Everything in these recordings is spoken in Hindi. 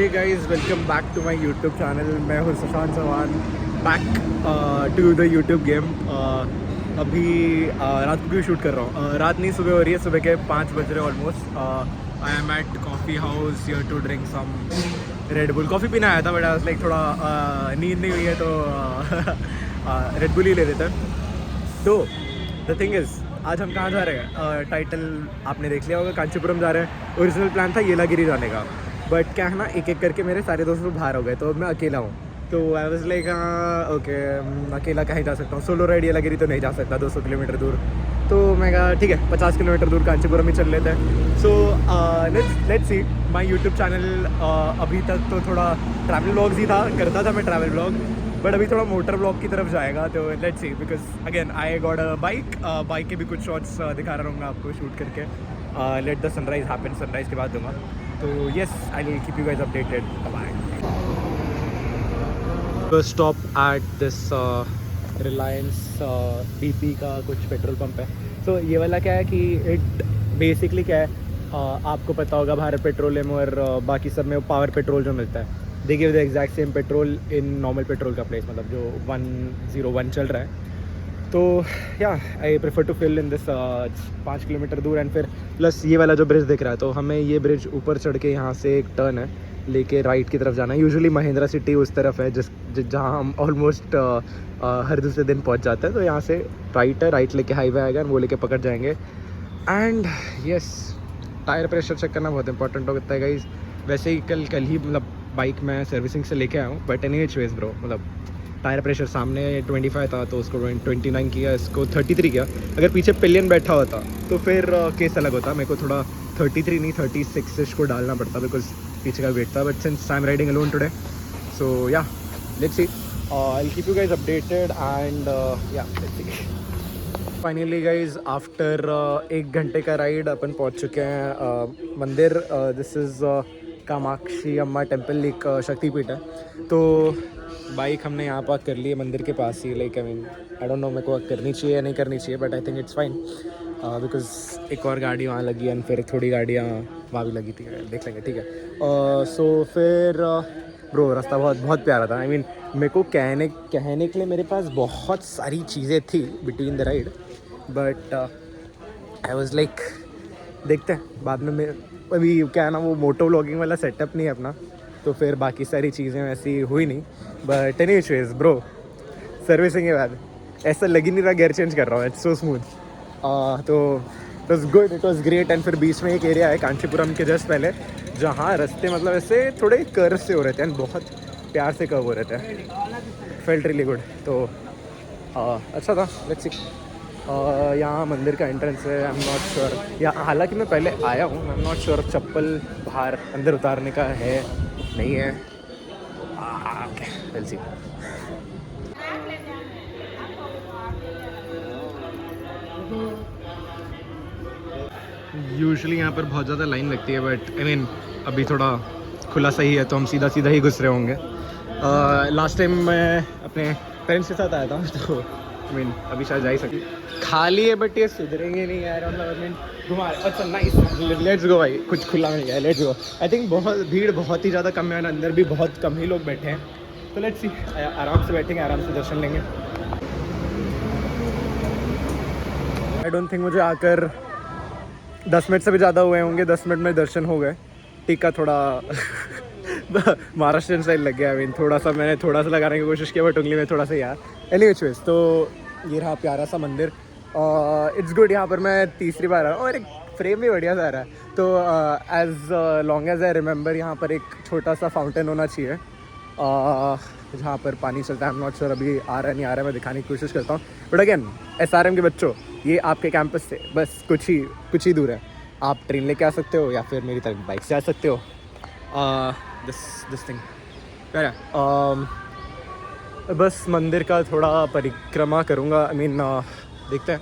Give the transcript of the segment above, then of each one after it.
Hey guys, welcome back to my YouTube channel. मैं हूँ Sushant Chauhan back to the YouTube game. अभी रात को क्यों शूट कर रहा हूँ? रात नहीं, सुबह हो रही है। सुबह के 5 बज रहे almost. I am at coffee house here to drink some Red Bull. Coffee पीना आया था बट आई वाज लाइक थोड़ा नींद नहीं हुई है तो रेड बुल ही ले लेते हैं। तो द थिंग इज़, आज हम कहाँ जा रहे हैं? टाइटल आपने देख लिया होगा, कांचीपुरम जा रहे हैं। ओरिजिनल प्लान था येलागिरी जाने का, बट क्या है ना, एक एक करके मेरे सारे दोस्त लोग बाहर हो गए, तो अब मैं अकेला हूँ। तो आई वाज लाइक ओके, अकेला कहीं जा सकता हूँ। सोलो राइड येलागिरी तो नहीं जा सकता 200 किलोमीटर दूर। तो मैं कहा ठीक है, 50 किलोमीटर दूर कांचीपुरम ही चल लेते हैं। So let's see my YouTube channel. अभी तक तो थोड़ा ट्रैवल व्लॉग्स ही था, करता था मैं ट्रैवल व्लॉग, बट अभी थोड़ा मोटर ब्लॉग की तरफ जाएगा। तो let's see, because again I got a bike के भी कुछ शॉट्स दिखा रहा हूँ आपको शूट करके। Let the sunrise happen, sunrise के बाद दूंगा। तो yes, I will keep you guys updated. Bye. Stop at this Reliance BP का कुछ पेट्रोल पंप है। तो ये वाला क्या है कि इट बेसिकली क्या है, आपको पता होगा भारत पेट्रोलियम और बाकी सब में पावर पेट्रोल जो मिलता है, they give the exact same petrol in normal petrol का प्लेस, मतलब जो 101 चल रहा है। तो या I prefer to fill in this 5 kilometre दूर। एंड फिर प्लस ये वाला जो ब्रिज दिख रहा है, तो हमें ये ब्रिज ऊपर चढ़ के यहाँ से एक टर्न है लेके राइट की तरफ जाना है। यूजुअली महिंद्रा सिटी उस तरफ है जहाँ हम ऑलमोस्ट हर दूसरे दिन पहुँच जाते हैं। तो यहाँ से राइट है, राइट लेके हाईवे आएगा, वो लेके पकड़ जाएंगे। And yes, tyre pressure check करना बहुत इंपॉर्टेंट होता है गाइज। वैसे ही कल ही मतलब बाइक मैं सर्विसिंग से लेके आया हूँ, बट एनी वेज ब्रो, मतलब टायर प्रेशर सामने 25 था तो उसको 29 किया, इसको 33 किया। अगर पीछे पिलियन बैठा होता तो फिर केस अलग होता। मेरे को थोड़ा 33 नहीं 36 को डालना पड़ता, बिकॉज पीछे का वेट था। But since I am riding alone today, so yeah let's see, I will keep you guys updated. And yeah let's see, finally guys after 1 घंटे का राइड अपन पहुंच चुके हैं मंदिर। दिस इज़ कामाक्षी अम्मा टेम्पल, एक शक्तिपीठ है। तो बाइक हमने यहाँ पार्क कर ली है मंदिर के पास ही। Like I mean I don't know मेरे को करनी चाहिए या नहीं करनी चाहिए, but I think it's fine, because एक और गाड़ी वहाँ लगी एंड फिर थोड़ी गाड़ियाँ वहाँ भी लगी थी, देख लेंगे, ठीक है। सो फिर ब्रो रास्ता बहुत बहुत प्यारा था। आई मीन मेरे को कहने के लिए मेरे पास बहुत सारी चीज़ें थी between the ride, but I was like देखते हैं बाद में। अभी क्या है ना, वो मोटो व्लॉगिंग वाला सेटअप नहीं है अपना, तो फिर बाकी सारी चीज़ें वैसी हुई नहीं। But any ways bro, servicing के बाद ऐसा लग ही नहीं रहा गेयर चेंज कर रहा हूँ, इट्स सो स्मूथ। तो it was good, it was great. And फिर बीच में एक एरिया है कांचीपुरम के जस्ट पहले, जहाँ रास्ते मतलब ऐसे थोड़े कर्व से हो रहे थे एंड बहुत प्यार से कर्व हो रहे थे। Felt really good. तो अच्छा था। लेट्स सी, यहाँ मंदिर का एंट्रेंस है। आई एम नॉट श्योर, या हालांकि मैं पहले आया हूँ, आई एम नॉट श्योर चप्पल बाहर अंदर उतारने का है नहीं है। Let's see. यूजुअली यहाँ पर बहुत ज़्यादा लाइन लगती है, बट आई मीन अभी थोड़ा खुला सही है तो हम सीधा सीधा ही घुस रहे होंगे। लास्ट टाइम मैं अपने पेरेंट्स के साथ आया था, तो आई मीन अभी शायद जा ही सकती। खाली है बट ये सुधरेंगे नहीं यार, मतलब आई मीन घुमा। अच्छा नाइस, लेट्स गो भाई, कुछ खुला मिल गया, लेट्स गो। आई थिंक बहुत भीड़ बहुत ही ज़्यादा कम है, अंदर भी बहुत कम ही लोग बैठे हैं। तो लेट्स सी, आराम से बैठेंगे, आराम से दर्शन लेंगे। आई डोंट थिंक मुझे आकर 10 मिनट से भी ज़्यादा हुए होंगे। 10 मिनट में दर्शन हो गए। टीका थोड़ा महाराष्ट्रियन स्टाइल लग गया। आई मीन मैंने थोड़ा सा लगाने की कोशिश किया, बट उंगली में थोड़ा सा यार। एनीवेज, तो ये रहा प्यारा सा मंदिर। It's good. यहाँ पर मैं तीसरी बार आया और एक फ्रेम भी बढ़िया सा आ रहा है। तो as long as I remember, यहाँ पर एक छोटा सा फाउंटेन होना चाहिए जहाँ पर पानी चलता है। आई एम नॉट श्योर अभी आ रहा है नहीं आ रहा है, मैं दिखाने की कोशिश करता हूँ। बट अगेन SRM के बच्चों, ये आपके कैंपस से बस कुछ ही दूर है। आप ट्रेन लेके आ सकते हो या फिर मेरी तरफ बाइक से आ सकते हो। दिस थिंग क्या बस मंदिर का थोड़ा परिक्रमा करूँगा। आई मीन देखते हैं,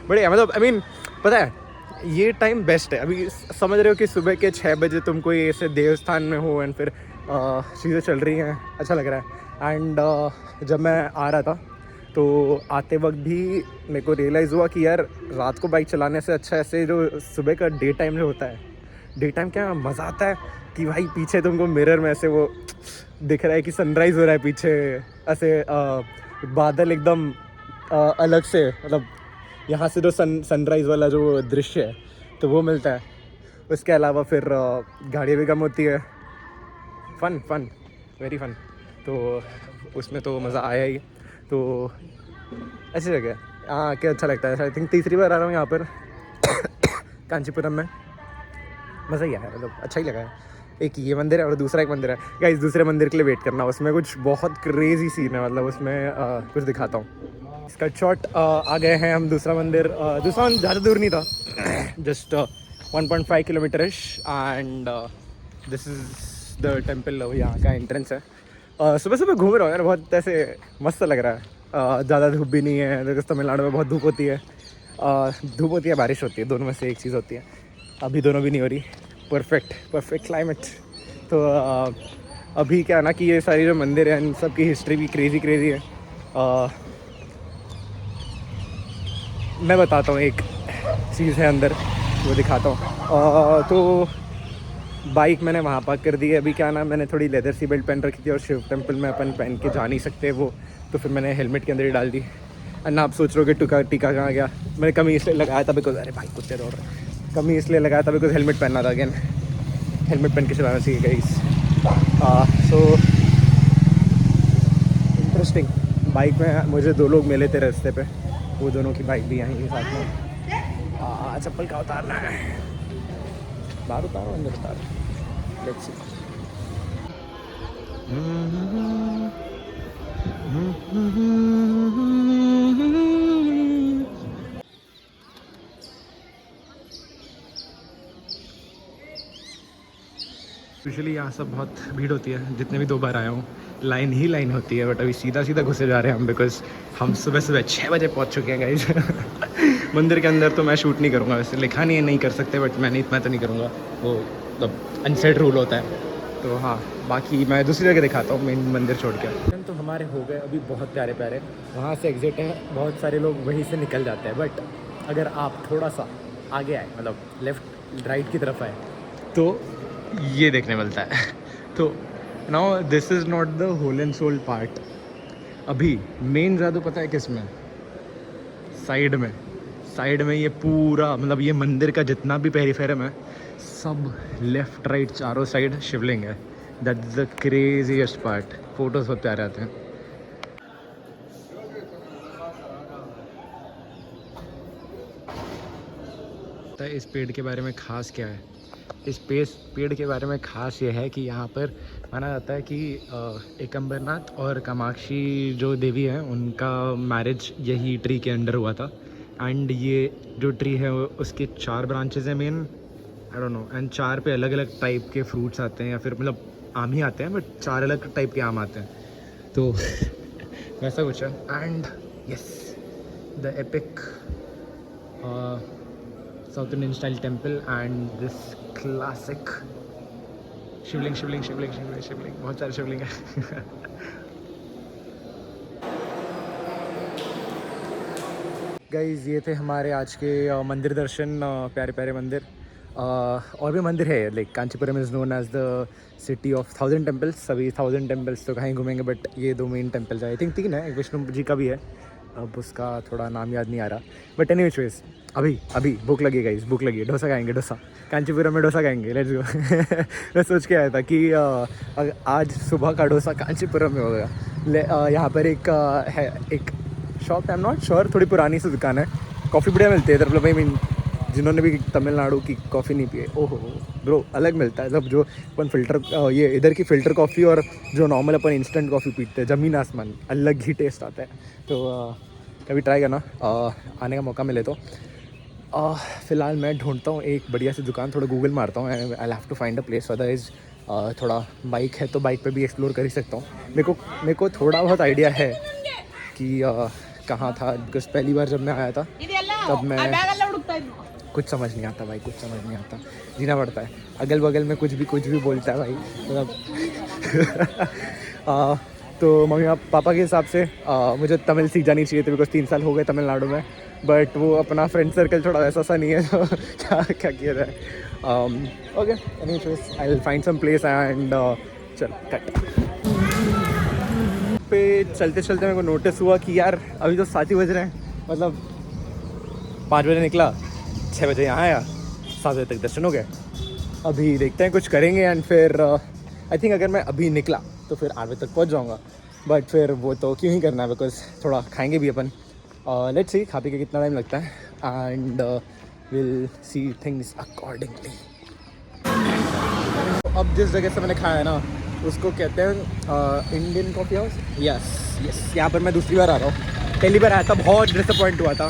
बढ़िया। मतलब आई मीन पता है ये टाइम बेस्ट है। अभी समझ रहे हो कि सुबह के 6 बजे तुम कोई ऐसे देवस्थान में हो एंड फिर चीज़ें चल रही हैं, अच्छा लग रहा है। एंड जब मैं आ रहा था तो आते वक्त भी मेरे को रियलाइज़ हुआ कि यार रात को बाइक चलाने से अच्छा ऐसे जो सुबह का डे टाइम जो होता है डे टाइम क्या मज़ा आता है कि भाई पीछे तुमको मिरर में ऐसे वो दिख रहा है कि सनराइज़ हो रहा है पीछे, ऐसे बादल एकदम अलग से, मतलब यहाँ से जो सनराइज़ वाला जो दृश्य है तो वो मिलता है। उसके अलावा फिर गाड़ियाँ भी कम होती है। फ़न वेरी फ़न। तो उसमें तो मज़ा आया ही। तो अच्छी जगह है, हाँ क्या अच्छा लगता है। आई थिंक तीसरी बार आ रहा हूँ यहाँ पर कांचीपुरम में। मज़ा ही आया, मतलब अच्छा ही लगा है। एक ये मंदिर है और दूसरा एक मंदिर है गाइस, दूसरे मंदिर के लिए वेट करना, उसमें कुछ बहुत क्रेजी सीन है, मतलब उसमें कुछ दिखाता हूँ। इसका शॉट आ गए हैं हम दूसरा मंदिर। दूसरा मंदिर ज़्यादा दूर नहीं था, जस्ट 1.5 किलोमीटर इश, and this is the temple. यहाँ का एंट्रेंस है। सुबह सुबह घूम रहा हूँ यार, बहुत ऐसे मस्त लग रहा है। ज़्यादा धूप भी नहीं है, बिकॉज तमिलनाडु में बहुत धूप होती है। धूप होती है, बारिश होती है, दोनों में से एक चीज़ होती है। अभी दोनों भी नहीं हो रही। Perfect climate. तो अभी क्या है ना कि ये सारी जो मंदिर है इन सब की हिस्ट्री भी क्रेज़ी है। मैं बताता हूँ, एक चीज़ है अंदर, वो दिखाता हूँ। तो बाइक मैंने वहाँ पार्क कर दी है। अभी क्या ना, मैंने थोड़ी लेदर सी बेल्ट पहन रखी थी और शिव टेम्पल में अपन पहन के जा नहीं सकते वो, तो फिर मैंने हेलमेट के अंदर ही डाल दी। अन्ना आप सोच रहे हो कि टीका कहाँ गया। मैंने कमी इसलिए लगाया था बिकॉज, अरे भाई कुत्ते दौड़ रहे, कमी इसलिए लगाया था बिकॉज हेलमेट पहनना था। अगेन हेलमेट पहन के चलाना चाहिए गाइस। So interesting. बाइक में मुझे 2 लोग मिले थे रास्ते पे, वो दोनों की बाइक भी आएंगी साथ में। चप्पल का उतारना है, बाहर उतारो अंदर उतारो, लेट्स सी। यूजुअली यहाँ सब बहुत भीड़ होती है, जितने भी 2 बार आया हूँ लाइन ही लाइन होती है। बट अभी सीधा घुसे जा रहे हैं हम, बिकॉज हम सुबह 6 बजे पहुँच चुके हैं गाइस। मंदिर के अंदर तो मैं शूट नहीं करूँगा, वैसे लिखा नहीं कर सकते, बट मैं तो नहीं करूँगा, वो मतलब अनसेट रूल होता है। तो हाँ, बाकी मैं दूसरी जगह दिखाता हूँ, मेन मंदिर छोड़ के। तो हमारे हो गए अभी बहुत प्यारे, वहाँ से एग्जिट है, बहुत सारे लोग वहीं से निकल जाते हैं। बट अगर आप थोड़ा सा आगे आए, मतलब लेफ़्ट राइट की तरफ आए, तो ये देखने मिलता है। तो now this is not the whole and soul part. अभी मेन जादू पता है किस में? साइड में ये पूरा, मतलब ये मंदिर का जितना भी पेरिफेरम है, सब लेफ़्ट राइट चारों साइड शिवलिंग है। That is the craziest part. Photos बहुत प्यारे आते हैं। इस पेड़ के बारे में ख़ास क्या है? इस पेड़ के बारे में ख़ास ये है कि यहाँ पर माना जाता है कि एक अम्बरनाथ और कामाक्षी जो देवी हैं, उनका मैरिज यही ट्री के अंडर हुआ था। एंड ये जो ट्री है उसके 4 ब्रांचेज हैं main, I don't no, and 4 पे अलग अलग टाइप के फ्रूट्स आते हैं, या फिर मतलब आम ही आते हैं, बट 4 अलग टाइप के आम आते हैं। तो वैसा कुछ है। And yes, the epic South Indian style temple and this classic Shivling, बहुत सारे शिवलिंग है। गाइज ये थे हमारे आज के मंदिर दर्शन, प्यारे मंदिर। और भी मंदिर है, like Kanchipuram is known as the city of 1000 temples. सभी 1000 टेम्पल्स तो कहीं घूमेंगे, बट ये 2 मेन टेम्पल्स है। आई थिंक 3 है, एक विष्णु जी का भी है, अब उसका थोड़ा नाम याद नहीं आ रहा। बट एनी विच वेज, अभी भूख लगी गाइस, भूख लगी, डोसा खाएंगे, डोसा कांचीपुरम में डोसा खाएंगे, लेट्स गो। मैं सोच के आया था कि आज सुबह का डोसा कांचीपुरम में होगा। यहाँ पर एक shop, I am not sure, थोड़ी पुरानी सी दुकान है, कॉफ़ी बढ़िया मिलती है इधर। मतलब आई मीन जिन्होंने भी तमिलनाडु की कॉफ़ी नहीं पी है, ओहो ब्रो, अलग मिलता है। मतलब जो अपन फ़िल्टर, ये इधर की फ़िल्टर कॉफ़ी और जो नॉर्मल अपन इंस्टेंट कॉफ़ी पीते हैं, ज़मीन आसमान, अलग ही टेस्ट आता है। तो कभी ट्राई करना, आने का मौका मिले तो। फ़िलहाल मैं ढूंढता हूँ एक बढ़िया सी दुकान, थोड़ा गूगल मारता हूँ, I have to find a place. Otherwise थोड़ा बाइक है तो बाइक पे भी एक्सप्लोर कर ही सकता हूँ। मेरे को थोड़ा बहुत आइडिया है कि कहाँ था, बिकॉज पहली बार जब मैं आया था तब मैं कुछ समझ नहीं आता भाई, कुछ समझ नहीं आता, जीना पड़ता है। अगल बगल में कुछ भी बोलता है भाई, मतलब। तो मम्मी पापा के हिसाब से मुझे तमिल सीख जानी चाहिए थी, बिकॉज 3 साल हो गए तमिलनाडु में, बट वो अपना फ्रेंड सर्कल थोड़ा वैसा सा नहीं है, तो क्या किया जाए। Okay anyways I will find some place and चल कट। पे चलते चलते मेरे को नोटिस हुआ कि यार अभी तो 7 ही बज रहे हैं, मतलब 5 बजे निकला, 6 बजे यहाँ आया, 7 बजे तक दर्शन हो गए। अभी देखते हैं कुछ करेंगे एंड फिर आई थिंक अगर मैं अभी निकला तो फिर 8 बजे तक पहुँच जाऊँगा, बट फिर वो तो क्यों ही करना है बिकॉज थोड़ा खाएंगे भी अपन। लेट्स सी खा पी के कितना टाइम लगता है and will see things accordingly. अब जिस जगह से मैंने खाया है ना उसको कहते हैं Indian coffee house. Yes yes, यहाँ पर मैं दूसरी बार आ रहा हूँ। पहली बार आया था बहुत डिसअपॉइंट हुआ था।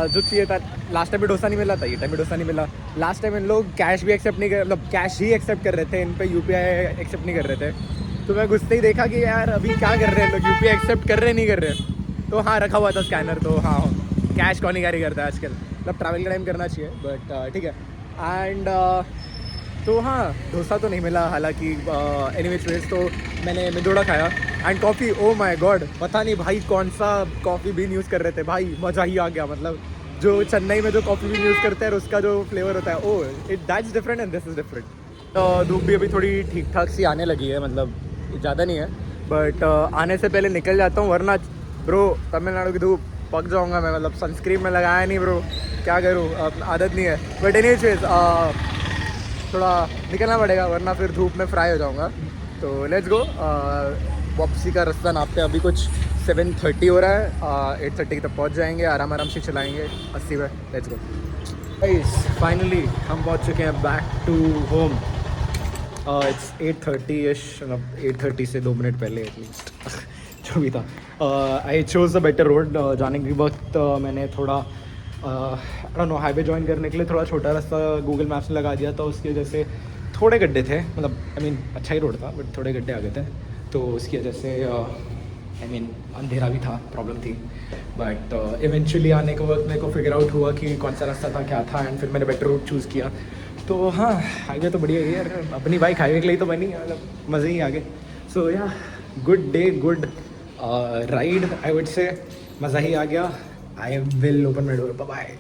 जो चाहिए था लास्ट टाइम भी डोसा नहीं मिला था, ये टाइम भी डोसा नहीं मिला। लास्ट टाइम इन लोग कैश भी एक्सेप्ट नहीं कर, मतलब कैश ही एक्सेप्ट कर रहे थे, इन पे UPI एक्सेप्ट नहीं कर रहे थे। तो मैं घुसते ही देखा कि यार अभी क्या कर रहे हैं लोग, UPI एक्सेप्ट कर रहे नहीं कर रहे। तो हाँ रखा हुआ था स्कैनर, तो हाँ कैश कौन ही कैरी करता है आजकल, मतलब ट्रैवल का टाइम करना चाहिए, बट ठीक है। एंड तो हाँ डोसा तो नहीं मिला हालांकि। एनीवेज तो मैंने मेदोड़ा खाया and coffee, oh my God पता नहीं भाई कौन सा कॉफ़ी बीन यूज़ कर रहे थे भाई, मज़ा ही आ गया। मतलब जो चेन्नई में जो कॉफ़ी बीन यूज़ करते हैं उसका जो फ्लेवर होता है, oh it that's different and this is different. धूप भी अभी थोड़ी ठीक ठाक सी आने लगी है, मतलब ज़्यादा नहीं है, बट आने से पहले निकल जाता हूँ वरना ब्रो तमिलनाडु की धूप पक जाऊँगा मैं। मतलब सनस्क्रीन में लगाया नहीं ब्रो, क्या करूँ, आदत नहीं है। बट एनीवेज थोड़ा निकलना पड़ेगा वरना फिर धूप में फ्राई हो जाऊँगा। तो लेट्स गो। वापसी का रास्ता नापते हैं, अभी कुछ 7:30 हो रहा है, 8:30 तक पहुँच जाएंगे, आराम आराम से चलाएँगे 80 पे। लेट्स गो गाइस, फाइनली हम पहुँच चुके हैं back to home. It's 8:30-ish, मतलब 8:30 से 2 मिनट पहले एटलीस्ट जो भी था। I chose a better road. जाने के वक्त मैंने थोड़ा आई डोंट नो हाईवे ज्वाइन करने के लिए थोड़ा छोटा रास्ता गूगल मैप्स में लगा दिया था, उसकी वजह से थोड़े गड्ढे थे, मतलब आई मीन अच्छा ही रोड था बट थोड़े गड्ढे आ गए थे, तो उसकी वजह से आई मीन अंधेरा भी था, प्रॉब्लम थी। बट इवेंचुअली आने के वक्त मेरे को फिगर आउट हुआ कि कौन सा रास्ता था क्या था, एंड फिर मैंने बेटर रूट चूज़ किया। तो हाँ हाईवे तो बढ़िया है यार, अपनी बाइक हाईवे के लिए तो बनी, मतलब मज़े ही आ गए। सो या good day, good ride I would say, मज़ा ही आ गया। I will open my door, bye bye.